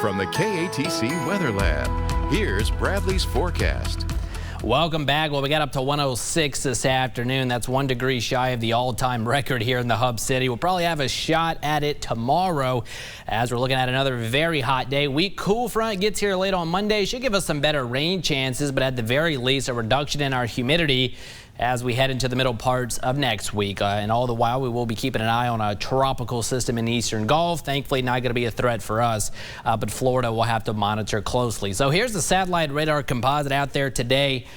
from the KATC Weather Lab, here's Bradley's forecast. Welcome back. Well, we got up to 106 this afternoon. That's 1 degree shy of the all-time record here in the Hub City. We'll probably have a shot at it tomorrow as we're looking at another very hot day. Weak cool front gets here late on Monday. Should give us some better rain chances, but at the very least, a reduction in our humidity as we head into the middle parts of next week. And all the while, we will be keeping an eye on a tropical system in the Eastern Gulf. Thankfully, not going to be a threat for us, but Florida will have to monitor closely. So here's the satellite radar composite out there today.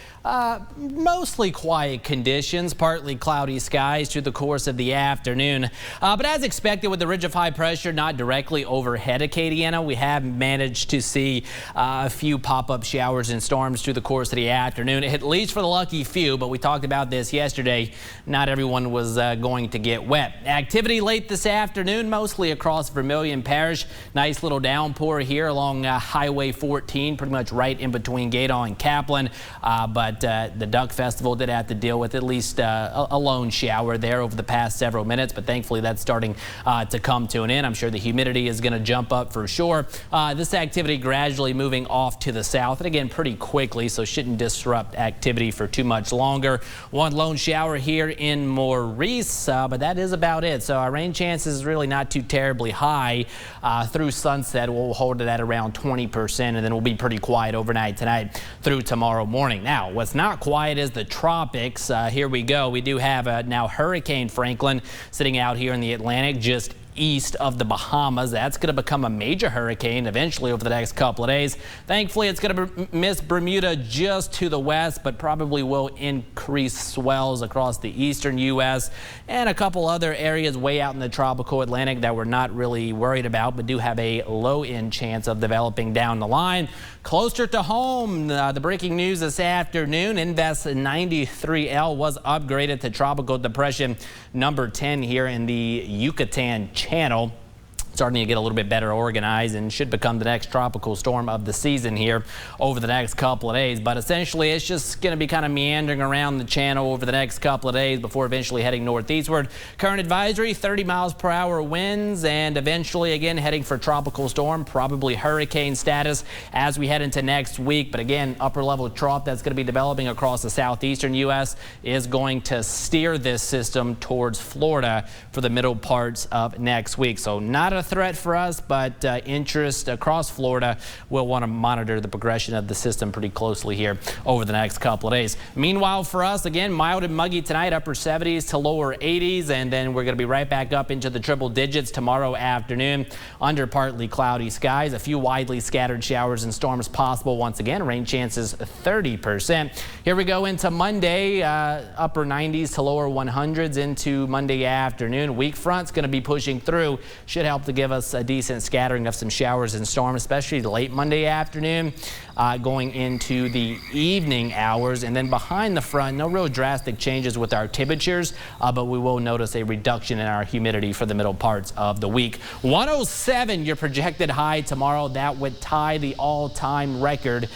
Mostly quiet conditions, partly cloudy skies through the course of the afternoon. But as expected, with the ridge of high pressure not directly overhead Acadiana, we have managed to see a few pop-up showers and storms through the course of the afternoon, at least for the lucky few. But we talked about this yesterday. Not everyone was going to get wet. Activity late this afternoon, mostly across Vermilion Parish. Nice little downpour here along Highway 14, pretty much right in between Gaydon and Kaplan. But the Duck Festival did have to deal with at least a lone shower there over the past several minutes, but thankfully that's starting to come to an end. I'm sure the humidity is going to jump up for sure. This activity gradually moving off to the south, and again pretty quickly, so shouldn't disrupt activity for too much longer. One lone shower here in Maurice, but that is about it. So our rain chances really not too terribly high through sunset. We'll hold it at around 20%, and then we'll be pretty quiet overnight tonight through tomorrow morning. Now, what's not quiet is the tropics. Here we go. We do have now Hurricane Franklin sitting out here in the Atlantic just east of the Bahamas. That's going to become a major hurricane eventually over the next couple of days. Thankfully, it's going to miss Bermuda just to the west, but probably will increase swells across the eastern U.S. and a couple other areas way out in the tropical Atlantic that we're not really worried about, but do have a low-end chance of developing down the line. Closer to home, the breaking news this afternoon, Invest 93L was upgraded to Tropical Depression number 10 here in the Yucatan Channel. Starting to get a little bit better organized and should become the next tropical storm of the season here over the next couple of days. But essentially, it's just going to be kind of meandering around the channel over the next couple of days before eventually heading northeastward. Current advisory, 30 miles per hour winds, and eventually again heading for tropical storm, probably hurricane status as we head into next week. But again, upper level trough that's going to be developing across the southeastern U.S. is going to steer this system towards Florida for the middle parts of next week. So not a threat for us, but interest across Florida. We'll want to monitor the progression of the system pretty closely here over the next couple of days. Meanwhile, for us, again, mild and muggy tonight, upper 70s to lower 80s, and then we're going to be right back up into the triple digits tomorrow afternoon under partly cloudy skies. A few widely scattered showers and storms possible once again. Rain chances 30%. Here we go into Monday, upper 90s to lower 100s into Monday afternoon. Weak front's going to be pushing through. Should help to give us a decent scattering of some showers and storms, especially late Monday afternoon, going into the evening hours. And then behind the front, no real drastic changes with our temperatures, but we will notice a reduction in our humidity for the middle parts of the week. 107, your projected high tomorrow. That would tie the all-time record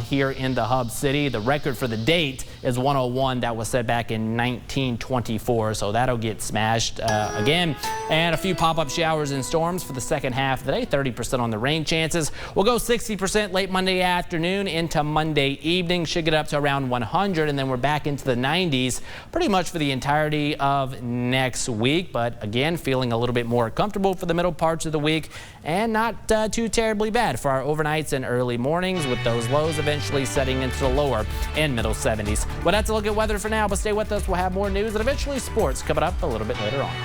here in the Hub City. The record for the date is 101. That was set back in 1924, so that'll get smashed again. And a few pop-up showers and storms for the second half of the day, 30% on the rain chances. We'll go 60% late Monday afternoon into Monday evening. Should get up to around 100, and then we're back into the 90s pretty much for the entirety of next week. But again, feeling a little bit more comfortable for the middle parts of the week, and not too terribly bad for our overnights and early mornings, with those lows eventually setting into the lower and middle 70s. Well, that's a look at weather for now, but stay with us. We'll have more news and eventually sports coming up a little bit later on.